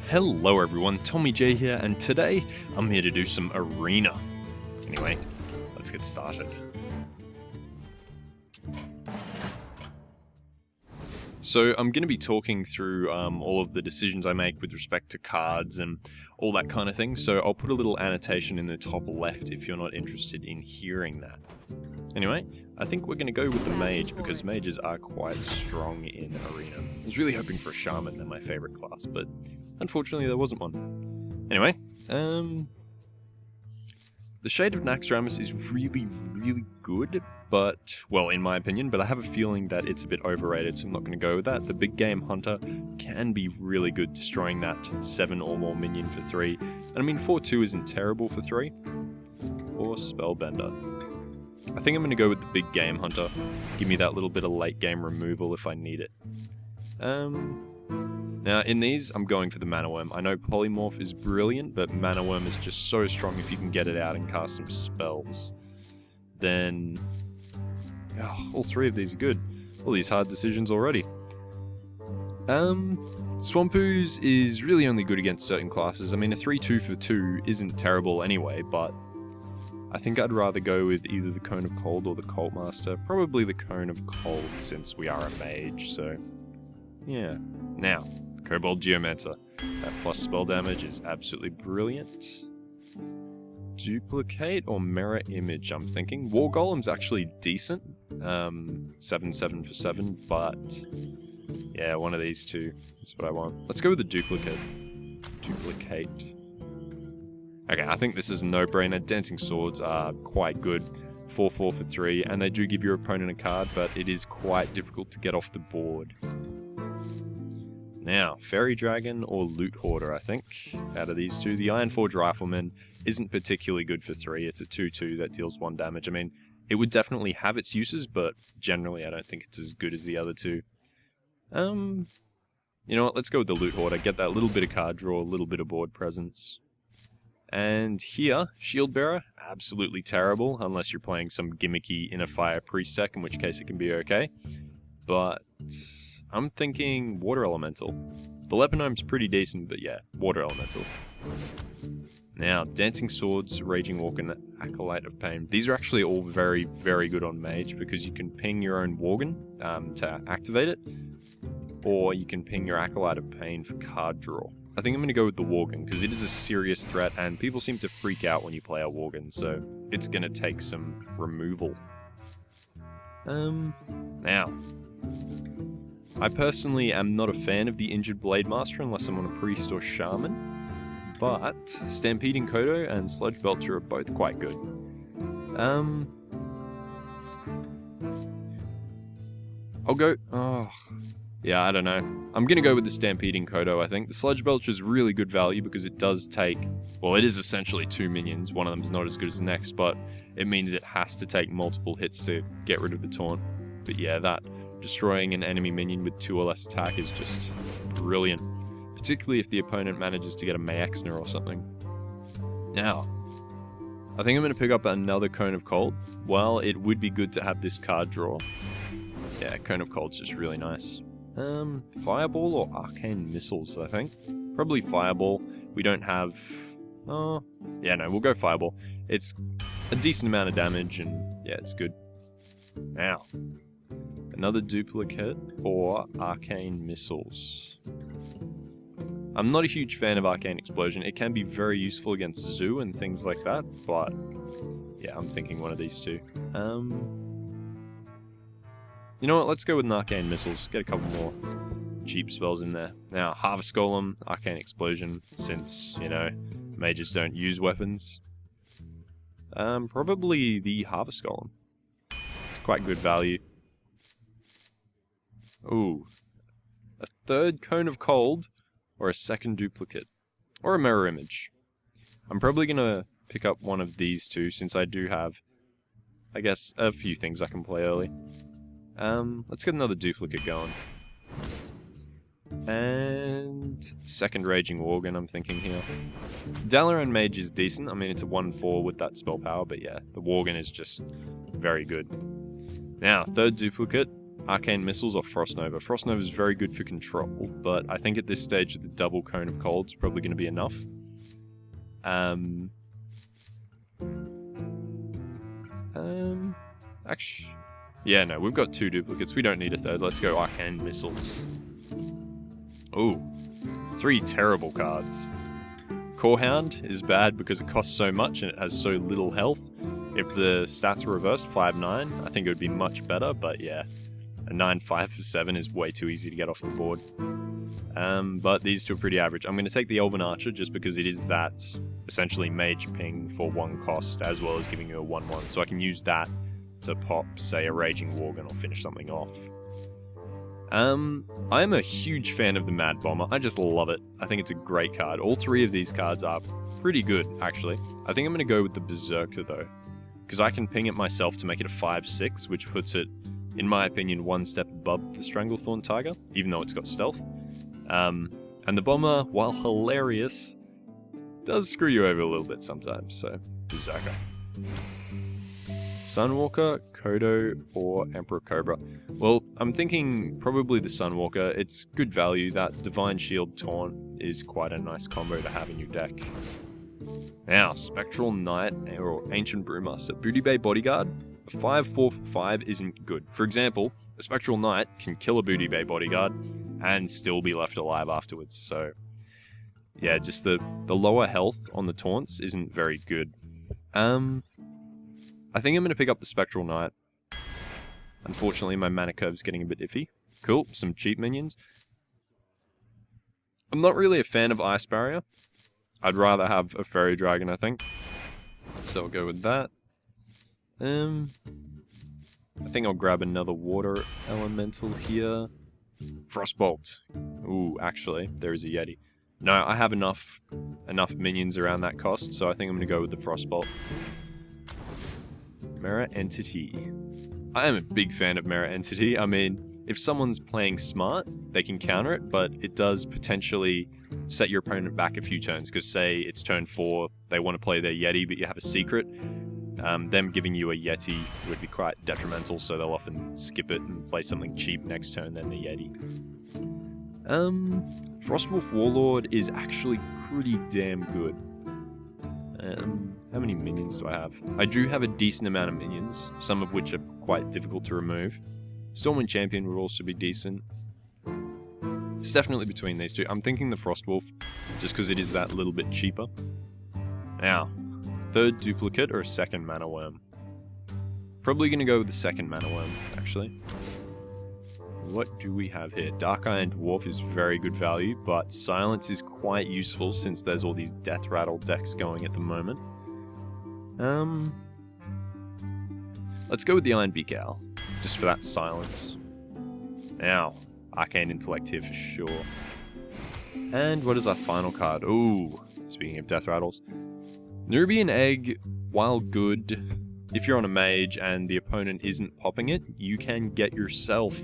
Hello everyone, Tommy J here, and today I'm here to do some arena. Anyway, let's get started. So I'm going to be talking through all of the decisions I make with respect to cards and all that kind of thing, so I'll put a little annotation in the top left if you're not interested in hearing that. Anyway, I think we're going to go with the Mage, because Mages are quite strong in Arena. I was really hoping for a Shaman, they're my favourite class, but unfortunately there wasn't one. Anyway, the Shade of Naxxramas is really good, but, well, in my opinion, but I have a feeling that it's a bit overrated, so I'm not going to go with that. The Big Game Hunter can be really good, destroying that 7 or more minion for 3. And I mean, 4-2 isn't terrible for 3. Or Spellbender. I think I'm going to go with the Big Game Hunter. Give me that little bit of late game removal if I need it. Now, in these, I'm going for the Mana Worm. I know Polymorph is brilliant, but Mana Worm is just so strong if you can get it out and cast some spells. Then, all 3 of these are good. All these hard decisions already. Swampoos is really only good against certain classes. I mean, a 3-2 for 2 isn't terrible anyway, but I think I'd rather go with either the Cone of Cold or the Cult Master. Probably the Cone of Cold, since we are a mage, so yeah. Now, Kobold Geomancer. That plus spell damage is absolutely brilliant. Duplicate or Mirror Image, I'm thinking. War Golem's actually decent. 7/7 for 7, but yeah, one of these two is what I want. Let's go with the Duplicate. Duplicate. Okay, I think this is a no-brainer. Dancing Swords are quite good. 4/4 for 3, and they do give your opponent a card, but it is quite difficult to get off the board. Now, Fairy Dragon or Loot Hoarder, I think, out of these two. The Ironforge Rifleman isn't particularly good for 3. It's a 2/2 that deals 1 damage. I mean, it would definitely have its uses, but generally I don't think it's as good as the other two. You know what, let's go with the Loot Hoarder. Get that little bit of card draw, a little bit of board presence. And here, Shield Bearer, absolutely terrible, unless you're playing some gimmicky Inner Fire Priest deck, in which case it can be okay. But I'm thinking Water Elemental. The Lepinome's pretty decent, but yeah, Water Elemental. Now, Dancing Swords, Raging Walk, and Acolyte of Pain. These are actually all very good on Mage, because you can ping your own Worgen to activate it, or you can ping your Acolyte of Pain for card draw. I think I'm going to go with the Worgen, because it is a serious threat, and people seem to freak out when you play a Worgen, so it's going to take some removal. Now, I personally am not a fan of the Injured Blade Master unless I'm on a Priest or Shaman, but Stampeding Kodo and Sludge Belcher are both quite good. I'll go... yeah, I don't know. I'm going to go with the Stampeding Kodo, I think. The Sludge Belcher is really good value because it does take... well, it is essentially 2 minions. One of them's not as good as the next, but it means it has to take multiple hits to get rid of the taunt. But yeah, that destroying an enemy minion with 2 or less attack is just brilliant. Particularly if the opponent manages to get a Mayexner or something. Now, I think I'm going to pick up another Cone of Cold. Well, it would be good to have this card draw. Yeah, Cone of Cold's just really nice. Fireball or Arcane Missiles, I think. Probably Fireball. We don't have... oh, yeah, no, we'll go Fireball. It's a decent amount of damage, and yeah, it's good. Now, another Duplicate or Arcane Missiles. I'm not a huge fan of Arcane Explosion. It can be very useful against Zoo and things like that, but yeah, I'm thinking one of these two. You know what, let's go with an Arcane Missiles. Get a couple more cheap spells in there. Now, Harvest Golem, Arcane Explosion, since, you know, mages don't use weapons. Probably the Harvest Golem. It's quite good value. Ooh. A third Cone of Cold, or a second Duplicate, or a Mirror Image. I'm probably going to pick up one of these two, since I do have, I guess, a few things I can play early. Let's get another Duplicate going. And second Raging Worgen, I'm thinking here. Dalaran Mage is decent. I mean, it's a 1/4 with that spell power, but yeah, the Worgen is just very good. Now, third Duplicate. Arcane Missiles or Frost Nova. Frost Nova is very good for control, but I think at this stage the double Cone of Cold is probably going to be enough. Actually, yeah, no, we've got 2 duplicates. We don't need a third. Let's go Arcane Missiles. Ooh, 3 terrible cards. Corehound is bad because it costs so much and it has so little health. If the stats were reversed, 5-9, I think it would be much better, but yeah. A 9-5 for 7 is way too easy to get off the board. But these two are pretty average. I'm going to take the Elven Archer just because it is that essentially mage ping for 1 cost as well as giving you a 1-1. So I can use that to pop, say, a Raging Worgen or finish something off. I am a huge fan of the Mad Bomber. I just love it. I think it's a great card. All 3 of these cards are pretty good, actually. I think I'm going to go with the Berserker, though, because I can ping it myself to make it a 5-6, which puts it, in my opinion, 1 step above the Stranglethorn Tiger, even though it's got stealth. And the Bomber, while hilarious, does screw you over a little bit sometimes, so Berserker. Sunwalker, Kodo, or Emperor Cobra? Well, I'm thinking probably the Sunwalker. It's good value. That Divine Shield Taunt is quite a nice combo to have in your deck. Now, Spectral Knight or Ancient Brewmaster. Booty Bay Bodyguard. A 5-4 for 5 isn't good. For example, a Spectral Knight can kill a Booty Bay Bodyguard and still be left alive afterwards. So, yeah, just the lower health on the taunts isn't very good. I think I'm going to pick up the Spectral Knight. Unfortunately, my mana curve's getting a bit iffy. Cool, some cheap minions. I'm not really a fan of Ice Barrier. I'd rather have a Fairy Dragon, I think. So I'll go with that. I think I'll grab another Water Elemental here. Frostbolt. Ooh, actually, there is a Yeti. No, I have enough minions around that cost, so I think I'm going to go with the Frostbolt. Mirror Entity. I am a big fan of Mirror Entity. I mean, if someone's playing smart, they can counter it, but it does potentially set your opponent back a few turns, because say it's turn 4, they want to play their Yeti, but you have a secret. Them giving you a Yeti would be quite detrimental, so they'll often skip it and play something cheap next turn than the Yeti. Frostwolf Warlord is actually pretty damn good. How many minions do I have? I do have a decent amount of minions, some of which are quite difficult to remove. Stormwind Champion would also be decent. It's definitely between these two. I'm thinking the Frostwolf, just because it is that little bit cheaper. Now, third duplicate or a second Mana Worm? Probably going to go with the second Mana Worm, actually. What do we have here? Dark Iron Dwarf is very good value, but Silence is quite useful since there's all these Death Rattle decks going at the moment. Let's go with the Iron Beak Owl, just for that Silence. Now, Arcane Intellect here for sure. And what is our final card? Ooh, speaking of Death Rattles. Nubian Egg, while good, if you're on a mage and the opponent isn't popping it, you can get yourself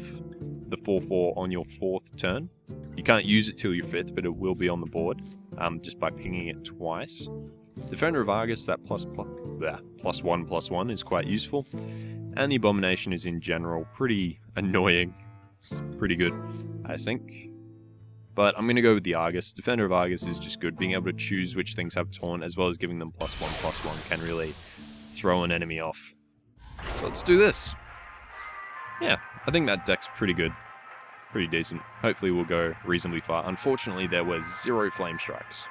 the 4-4 on your 4th turn. You can't use it till your 5th, but it will be on the board, just by pinging it twice. Defender of Argus, that +1/+1 is quite useful. And the Abomination is in general pretty annoying. It's pretty good, I think. But I'm going to go with the Argus. Defender of Argus is just good. Being able to choose which things have taunt, as well as giving them +1/+1, can really throw an enemy off. So let's do this. Yeah, I think that deck's pretty good. Pretty decent. Hopefully we'll go reasonably far. Unfortunately, there were 0 Flame Strikes.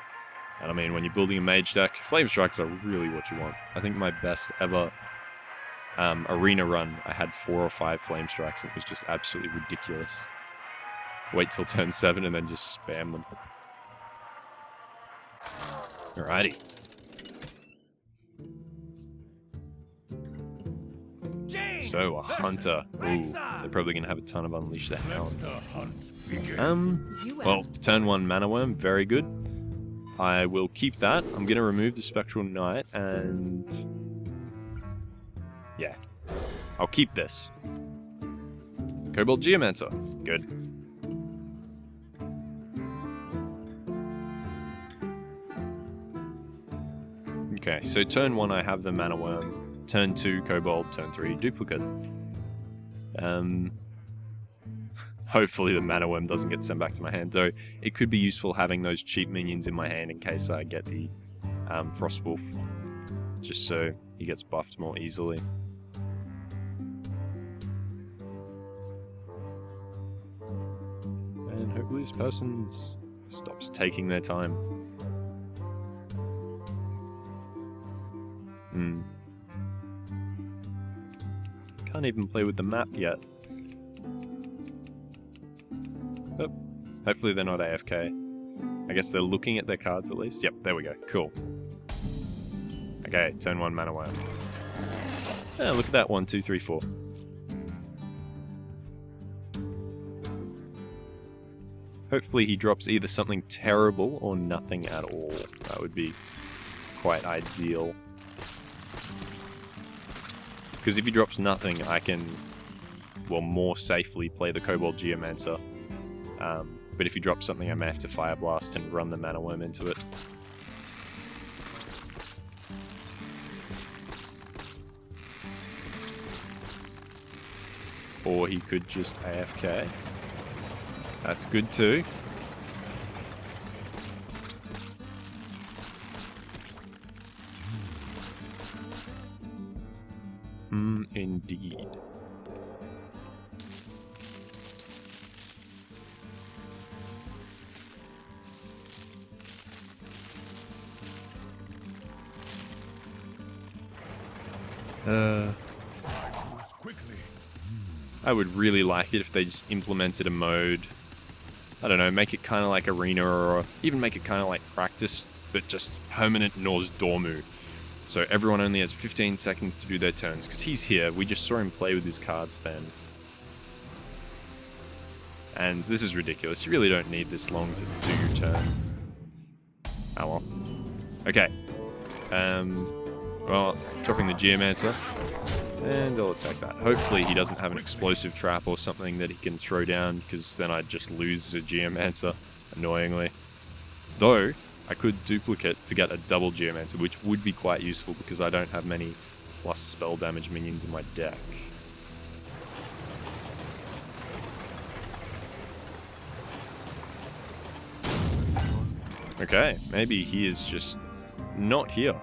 And I mean, when you're building a mage deck, Flame Strikes are really what you want. I think my best ever arena run, I had 4 or 5 Flame Strikes, and it was just absolutely ridiculous. Wait till turn 7 and then just spam them. Alrighty. So, a Hunter. Ooh, they're probably going to have a ton of Unleash the Hounds. Well, turn 1 Mana Worm, very good. I will keep that. I'm going to remove the Spectral Knight, and yeah, I'll keep this. Cobalt Geomancer, good. Okay, so turn 1 I have the Mana Worm. Turn 2 Kobold, turn 3 Duplicate. Hopefully the Mana Worm doesn't get sent back to my hand, though it could be useful having those cheap minions in my hand in case I get the Frostwolf, just so he gets buffed more easily. And hopefully this person stops taking their time. Can't even play with the map yet. Oh, hopefully they're not AFK. I guess they're looking at their cards at least. Yep, there we go. Cool. Okay, turn 1 Mana Worm. Oh, look at that. 1, 2, 3, 4. Hopefully he drops either something terrible or nothing at all. That would be quite ideal. Because if he drops nothing, I can, well, more safely play the Kobold Geomancer. But if he drops something, I may have to Fire Blast and run the Mana Worm into it. Or he could just AFK. That's good too. Indeed. I would really like it if they just implemented a mode, I don't know, make it kind of like Arena, or even make it kind of like Practice, but just permanent Nor's Dormu. So everyone only has 15 seconds to do their turns, because he's here. We just saw him play with his cards then. And this is ridiculous. You really don't need this long to do your turn. Oh well. Okay. Well, dropping the Geomancer. And I'll attack that. Hopefully he doesn't have an explosive trap or something that he can throw down, because then I'd just lose the Geomancer, annoyingly. Though, I could duplicate to get a double Geomancer, which would be quite useful because I don't have many plus spell damage minions in my deck. Okay, maybe he is just not here.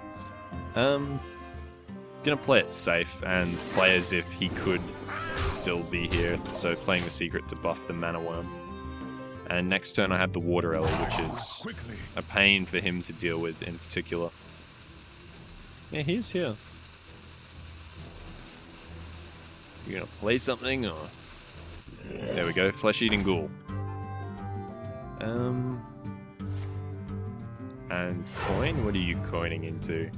Gonna play it safe and play as if he could still be here. So playing the secret to buff the Mana Worm. And next turn I have the Water Ellie, which is a pain for him to deal with in particular. Yeah, he's here. You gonna play something or? There we go, Flesh Eating Ghoul. And coin? What are you coining into?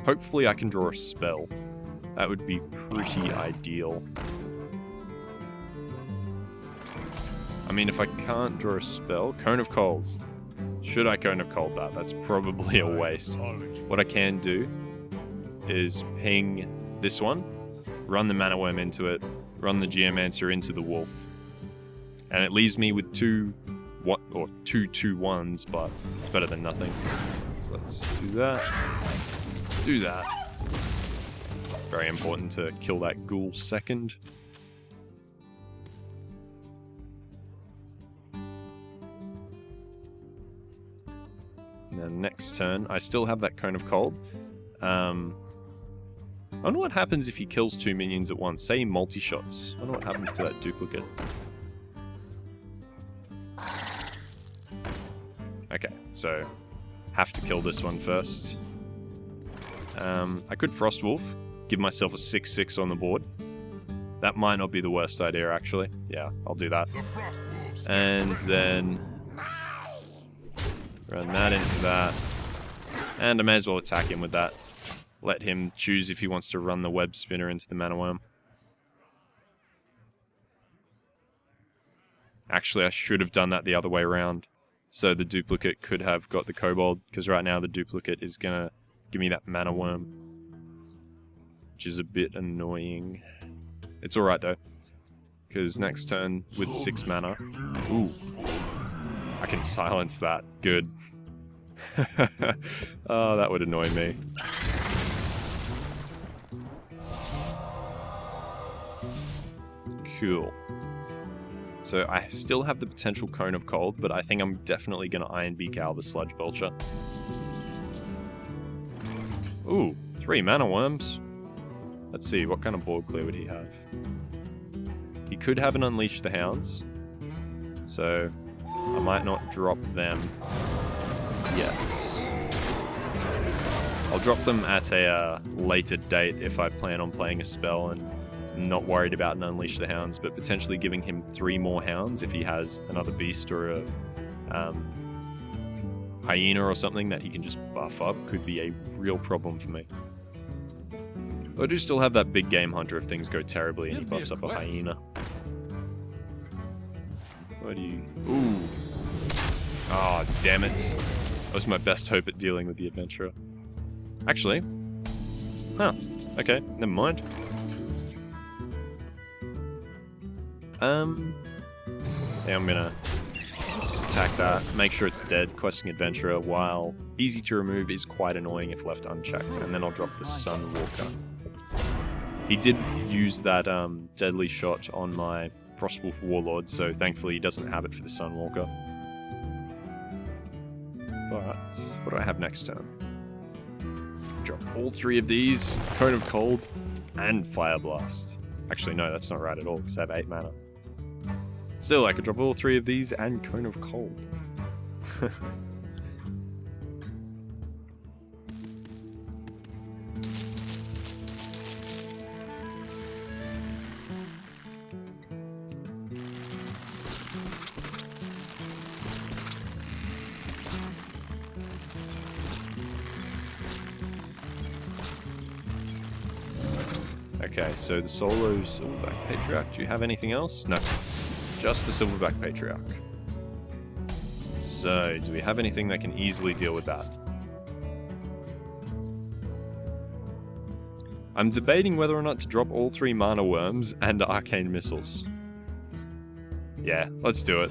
Hopefully I can draw a spell. That would be pretty ideal. I mean, if I can't draw a spell... Cone of Cold. Should I Cone of Cold that? That's probably a waste. What I can do is ping this one, run the Mana Worm into it, run the Geomancer into the Wolf. And it leaves me with two 2/2/1s, but it's better than nothing. So let's do that. Do that. Very important to kill that ghoul second. And then next turn, I still have that Cone of Cold. I wonder what happens if he kills 2 minions at once. Say he multi-shots. I wonder what happens to that duplicate. Okay, so have to kill this one first. I could Frostwolf, give myself a 6/6 on the board. That might not be the worst idea, actually. Yeah, I'll do that. And then run that into that. And I may as well attack him with that. Let him choose if he wants to run the Web Spinner into the Mana Worm. Actually, I should have done that the other way around. So the duplicate could have got the Kobold, because right now the duplicate is going to give me that Mana Worm, which is a bit annoying. It's alright though, because next turn with 6 mana, ooh, I can silence that. Good. Oh, that would annoy me. Cool. So I still have the potential Cone of Cold, but I think I'm definitely going to Iron Beak Owl the Sludge Belcher. Ooh, 3 Mana Worms. Let's see, what kind of board clear would he have? He could have an Unleash the Hounds, so I might not drop them yet. I'll drop them at a later date if I plan on playing a spell and I'm not worried about an Unleash the Hounds, but potentially giving him 3 more Hounds if he has another Beast or a Hyena or something that he can just buff up could be a real problem for me. But I do still have that big game hunter if things go terribly and he buffs up a Hyena. What do you... Ooh. Oh, damn it. That was my best hope at dealing with the Adventurer. Actually. Huh. Okay, never mind. Yeah, I'm gonna just attack that, make sure it's dead, questing Adventurer, while easy to remove is quite annoying if left unchecked, and then I'll drop the Sunwalker. He did use that deadly shot on my Frostwolf Warlord, so thankfully he doesn't have it for the Sunwalker. But what do I have next turn? Drop all 3 of these, Cone of Cold, and Fire Blast. Actually, no, that's not right at all, because I have 8 mana. Still, I could drop all 3 of these and Cone of Cold. Okay, so the solo Silverback Patriarch. Do you have anything else? No. Just the Silverback Patriarch. So, do we have anything that can easily deal with that? I'm debating whether or not to drop all 3 Mana Worms and Arcane Missiles. Yeah, let's do it.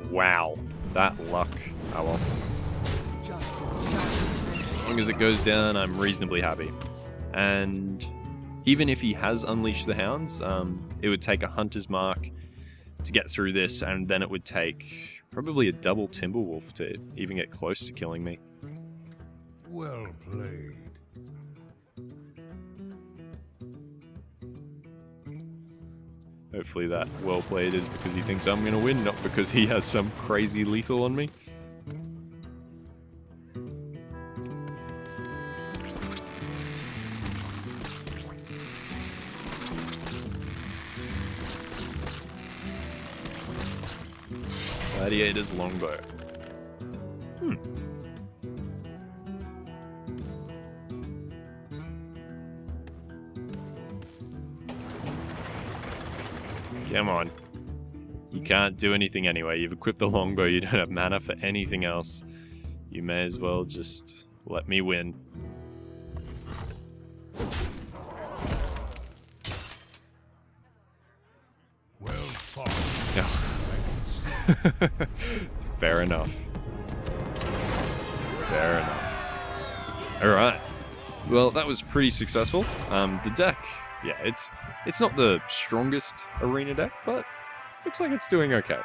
Wow, that luck. Oh well. As long as it goes down, I'm reasonably happy. And even if he has Unleashed the Hounds, it would take a Hunter's Mark to get through this, and then it would take probably a double Timberwolf to even get close to killing me. Well played. Hopefully that well played is because he thinks I'm going to win, not because he has some crazy lethal on me. Gladiator's Longbow. Come on. You can't do anything anyway. You've equipped the longbow, you don't have mana for anything else. You may as well just let me win. Well fought. Fair enough. Fair enough. Alright. Well, that was pretty successful. The deck, yeah, it's not the strongest arena deck, but looks like it's doing okay.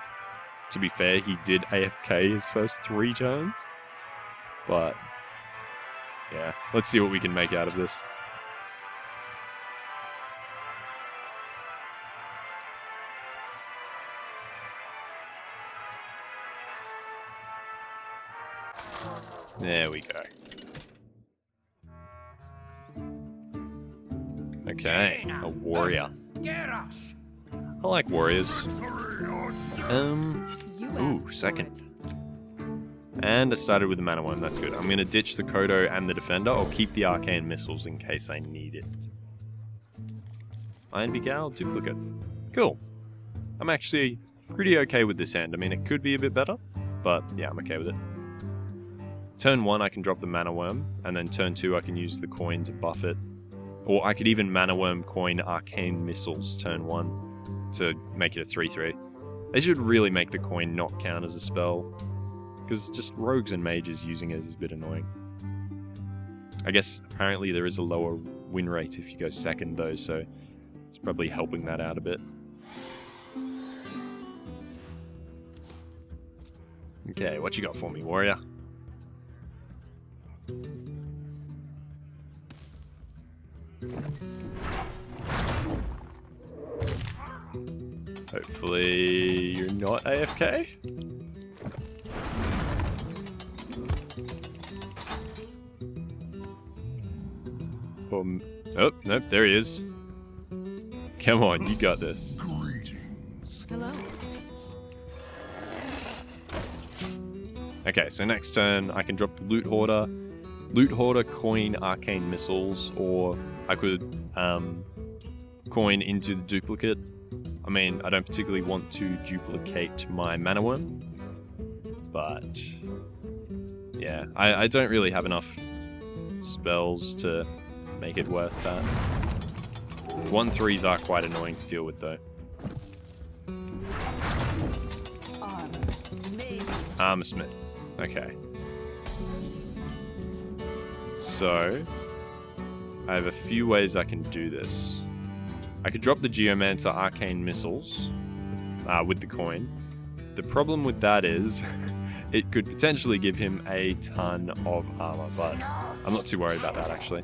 To be fair, he did AFK his first 3 turns. But, yeah, let's see what we can make out of this. There we go. Okay, a warrior. I like warriors. Ooh, second. And I started with the Mana Worm, that's good. I'm going to ditch the Kodo and the Defender. I'll keep the Arcane Missiles in case I need it. Iron Beak Owl, duplicate. Cool. I'm actually pretty okay with this hand. I mean, it could be a bit better, but yeah, I'm okay with it. Turn 1, I can drop the Mana Worm, and then turn 2, I can use the coin to buff it. Or I could even Mana Worm coin Arcane Missiles turn 1 to make it a 3/3. They should really make the coin not count as a spell. Because just rogues and mages using it is a bit annoying. I guess apparently there is a lower win rate if you go second though, so it's probably helping that out a bit. Okay, what you got for me, warrior? Hopefully you're not AFK. Oh, nope, there he is. Come on, you got this. Greetings. Hello. Okay, so next turn I can drop the Loot Hoarder, coin Arcane Missiles, or I could coin into the duplicate. I mean, I don't particularly want to duplicate my Mana Worm, but yeah, I don't really have enough spells to make it worth that. 1/3s are quite annoying to deal with though. Armor Smith. Okay. So, I have a few ways I can do this. I could drop the Geomancer Arcane Missiles with the coin. The problem with that is it could potentially give him a ton of armor, but I'm not too worried about that actually.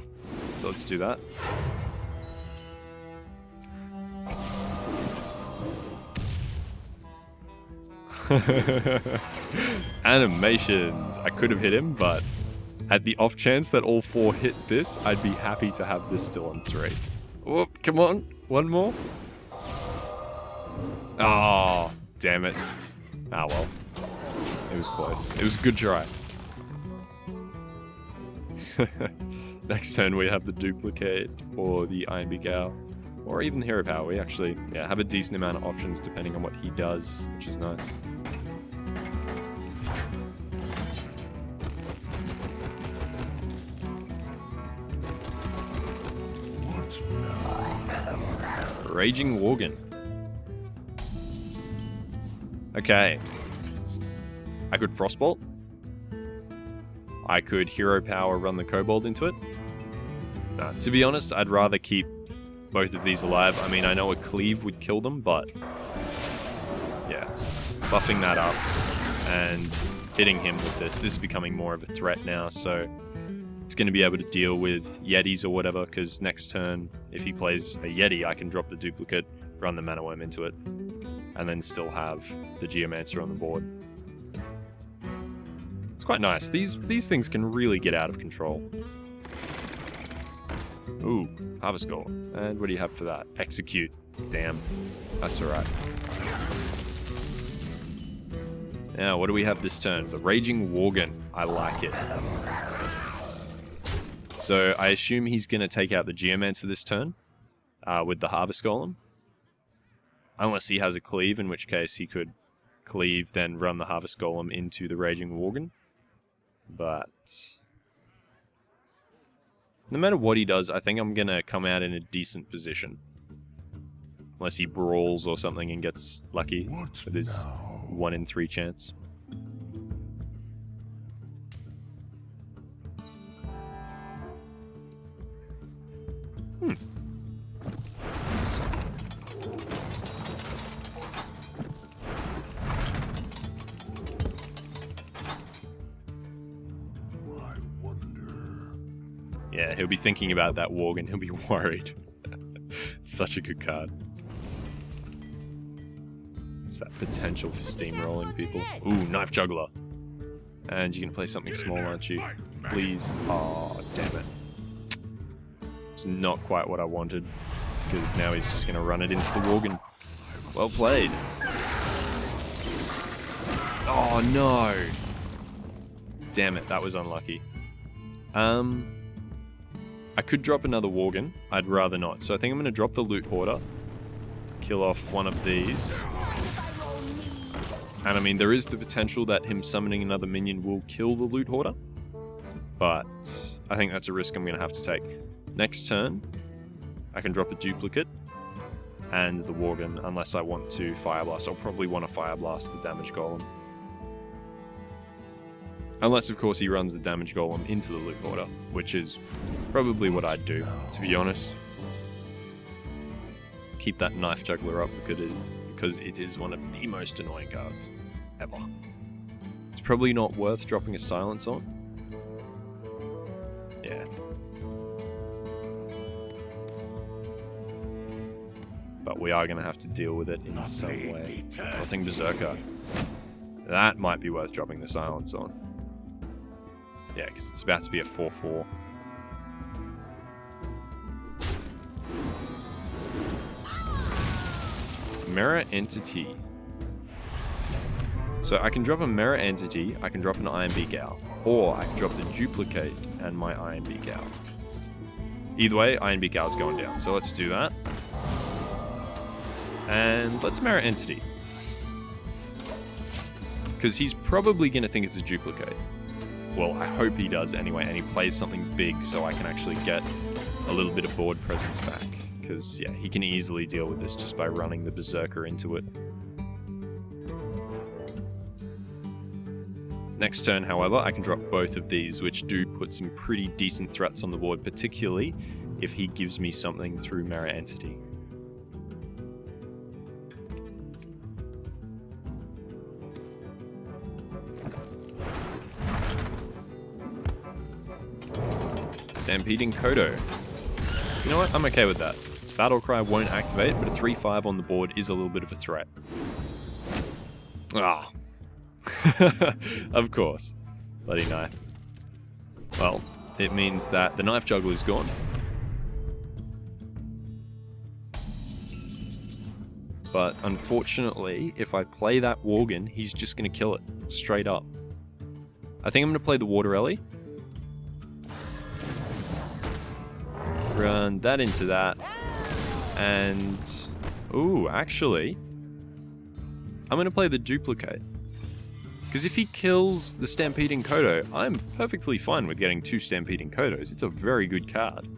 So let's do that. Animations! I could have hit him, but at the off chance that all 4 hit this, I'd be happy to have this still on 3. Whoop, come on, one more. Oh, damn it. Ah well. It was close. It was a good try. Next turn we have the Duplicate, or the Iron Beak Owl, or even Hero Power. We actually have a decent amount of options depending on what he does, which is nice. Raging Worgen. Okay. I could Frostbolt. I could Hero Power run the Kobold into it. To be honest, I'd rather keep both of these alive. I mean, I know a Cleave would kill them, but yeah. Buffing that up and hitting him with this is becoming more of a threat now, so it's going to be able to deal with Yetis or whatever, because next turn, if he plays a Yeti, I can drop the duplicate, run the Mana Worm into it, and then still have the Geomancer on the board. It's quite nice. These things can really get out of control. Ooh, Harvest Golem. And what do you have for that? Execute. Damn. That's alright. Now, what do we have this turn? The Raging Worgen. I like it. So, I assume he's going to take out the Geomancer this turn with the Harvest Golem. Unless he has a Cleave, in which case he could Cleave, then run the Harvest Golem into the Raging Worgen. But no matter what he does, I think I'm going to come out in a decent position. Unless he brawls or something and gets lucky with his 1 in 3 chance. Yeah, he'll be thinking about that Worgen. He'll be worried. It's such a good card. It's that potential for steamrolling people. Ooh, Knife Juggler. And you're going to play something small, aren't you? Please. Oh, damn it. It's not quite what I wanted. Because now he's just going to run it into the Worgen. Well played. Oh, no. Damn it, that was unlucky. I could drop another Worgen. I'd rather not. So I think I'm going to drop the Loot Hoarder. Kill off one of these. And I mean, there is the potential that him summoning another minion will kill the Loot Hoarder. But I think that's a risk I'm going to have to take. Next turn, I can drop a Duplicate and the Worgen, unless I want to Fire Blast. I'll probably want to Fire Blast the Damage Golem. Unless, of course, he runs the damage golem into the loot order, which is probably what I'd do, to be honest. Keep that knife juggler up because it is one of the most annoying cards ever. It's probably not worth dropping a silence on. Yeah. But we are going to have to deal with it in some way. Nothing Berserker. That might be worth dropping the silence on. Yeah, because it's about to be a 4/4. Mirror Entity. So I can drop a Mirror Entity, I can drop an Iron Beak Owl, or I can drop the Duplicate and my Iron Beak Owl. Either way, Iron Beak Owl's going down, so let's do that. And let's Mirror Entity. Because he's probably going to think it's a Duplicate. Well, I hope he does anyway, and he plays something big so I can actually get a little bit of board presence back. Because, yeah, he can easily deal with this just by running the Berserker into it. Next turn, however, I can drop both of these, which do put some pretty decent threats on the board, particularly if he gives me something through Mirror Entity. Stampeding Kodo. You know what? I'm okay with that. Its Battle Cry won't activate, but a 3/5 on the board is a little bit of a threat. Ah. Of course. Bloody knife. Well, it means that the knife juggler is gone. But unfortunately, if I play that Worgen, he's just going to kill it. Straight up. I think I'm going to play the Water Ellie. Run that into that. And... ooh, actually... I'm going to play the Duplicate. Because if he kills the Stampeding Kodo, I'm perfectly fine with getting 2 Stampeding Kodos. It's a very good card.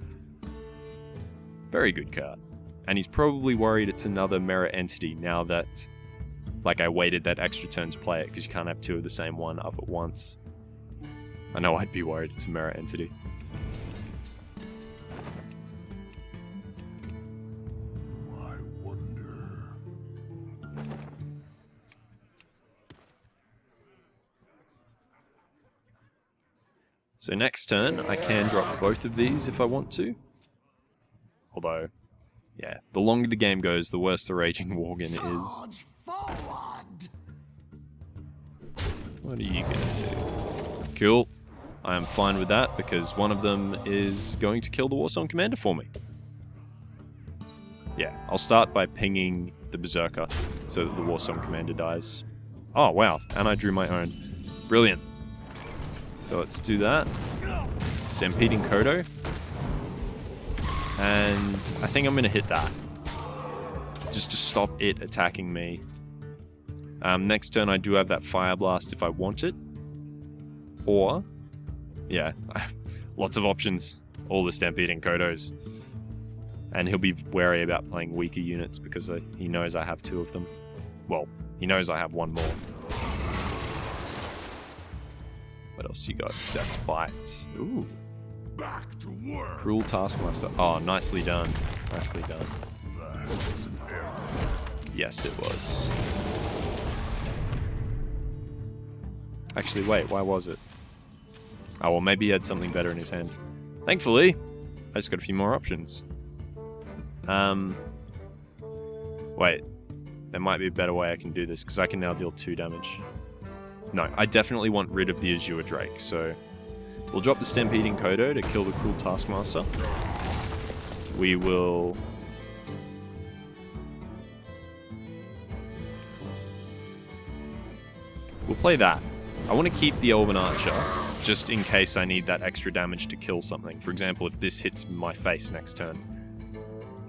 Very good card. And he's probably worried it's another Mirror Entity now that... like, I waited that extra turn to play it, because you can't have 2 of the same one up at once. I know I'd be worried it's a Mirror Entity. So next turn, I can drop both of these if I want to. Although, yeah, the longer the game goes, the worse the Raging Worgen is. What are you gonna do? Cool. I am fine with that, because one of them is going to kill the Warsong Commander for me. Yeah, I'll start by pinging the Berserker, so that the Warsong Commander dies. Oh, wow, and I drew my own. Brilliant. So let's do that. Stampeding Kodo. And I think I'm going to hit that. Just to stop it attacking me. Next turn I do have that Fire Blast if I want it. Or, yeah, I have lots of options. All the Stampeding Kodos. And he'll be wary about playing weaker units because he knows I have 2 of them. Well, he knows I have 1 more. What else you got? Death's Bite. Ooh. Back to work. Cruel Taskmaster. Oh, nicely done. Nicely done. That was an error. Yes, it was. Actually, wait, why was it? Oh, well, maybe he had something better in his hand. Thankfully, I just got a few more options. Wait. There might be a better way I can do this, because I can now deal 2 damage. No, I definitely want rid of the Azure Drake, so... we'll drop the Stampeding Kodo to kill the Cruel Taskmaster. We will... we'll play that. I want to keep the Elven Archer, just in case I need that extra damage to kill something. For example, if this hits my face next turn.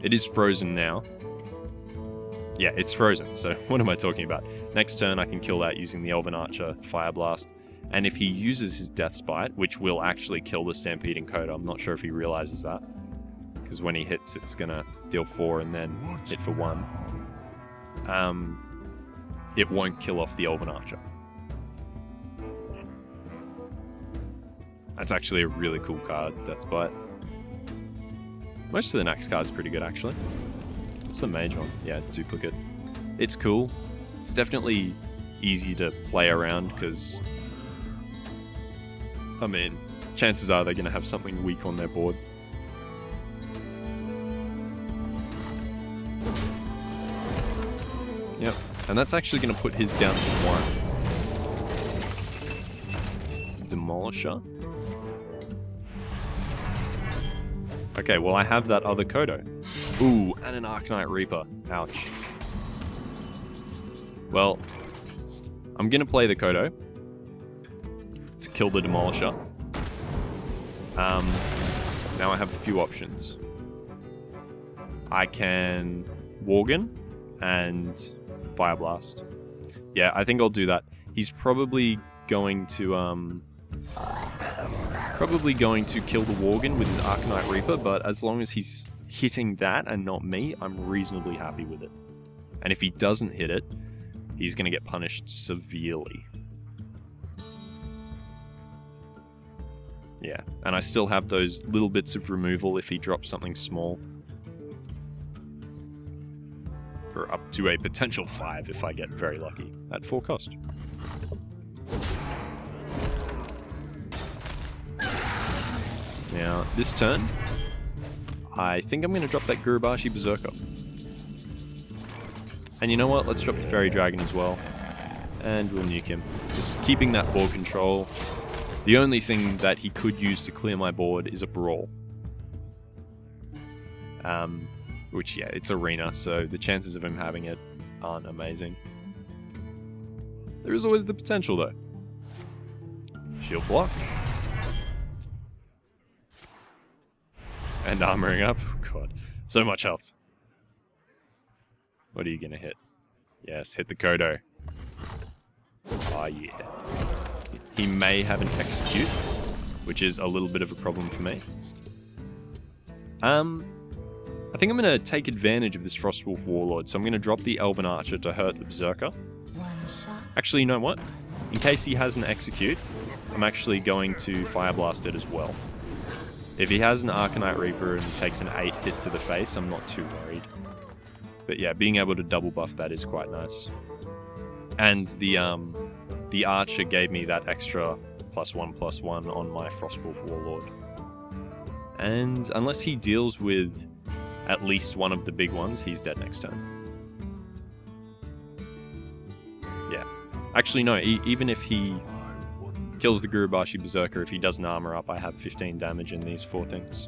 It is frozen now. Yeah, it's frozen, so what am I talking about? Next turn I can kill that using the Elven Archer, Fire Blast. And if he uses his Death's Bite, which will actually kill the Stampeding Kodo, I'm not sure if he realizes that. Because when he hits, it's gonna deal 4 and then hit for 1. It won't kill off the Elven Archer. That's actually a really cool card, Death's Bite. Most of the next card's pretty good, actually. What's the Mage one? Yeah, Duplicate. It's cool. It's definitely easy to play around, because... I mean, chances are they're going to have something weak on their board. Yep, and that's actually going to put his down to 1. Demolisher. Okay, well I have that other Kodo. Ooh, and an Arcanite Reaper. Ouch. Well, I'm going to play the Kodo to kill the Demolisher. Now I have a few options. I can Worgen and Fire Blast. Yeah, I think I'll do that. He's probably going to kill the Worgen with his Arcanite Reaper, but as long as he's hitting that and not me, I'm reasonably happy with it. And if he doesn't hit it, he's going to get punished severely. Yeah, and I still have those little bits of removal if he drops something small. For up to a potential 5 if I get very lucky, at 4 cost. Now, this turn, I think I'm going to drop that Gurubashi Berserker. And you know what? Let's drop the Fairy Dragon as well. And we'll nuke him. Just keeping that board control. The only thing that he could use to clear my board is a Brawl. Which, yeah, it's Arena, so the chances of him having it aren't amazing. There is always the potential, though. Shield block. And armoring up. Oh, God. So much health. What are you going to hit? Yes, hit the Kodo. Oh, yeah. He may have an Execute, which is a little bit of a problem for me. I think I'm going to take advantage of this Frostwolf Warlord, so I'm going to drop the Elven Archer to hurt the Berserker. Actually, you know what? In case he has an Execute, I'm actually going to Fire Blast it as well. If he has an Arcanite Reaper and takes an 8 hit to the face, I'm not too worried. But yeah, being able to double buff that is quite nice. And the Archer gave me that extra +1/+1 on my Frostwolf Warlord. And unless he deals with at least one of the big ones, he's dead next turn. Yeah. Actually, no, even if he kills the Gurubashi Berserker, if he doesn't armor up, I have 15 damage in these 4 things.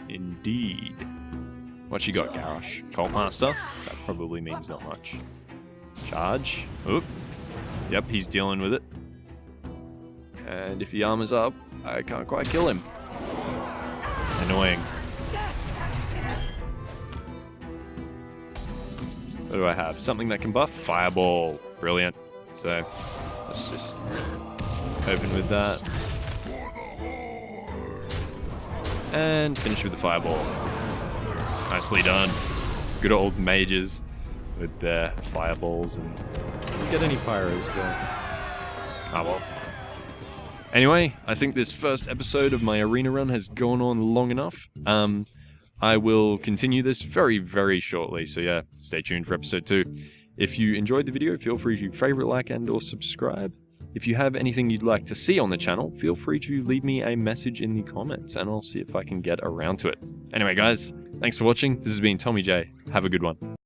Indeed. What you got, Garrosh? Cult Master? That probably means not much. Charge. Oop. Yep, he's dealing with it. And if he armors up, I can't quite kill him. Annoying. What do I have? Something that can buff? Fireball. Brilliant. So, let's just open with that. And finish with the Fireball. Nicely done. Good old mages with their fireballs, and didn't get any pyros there. Ah well. Anyway, I think this first episode of my arena run has gone on long enough. I will continue this very, very shortly, so yeah, stay tuned for episode 2. If you enjoyed the video, feel free to favorite, like, and or subscribe. If you have anything you'd like to see on the channel, feel free to leave me a message in the comments, and I'll see if I can get around to it. Anyway, guys, thanks for watching. This has been Tommy J. Have a good one.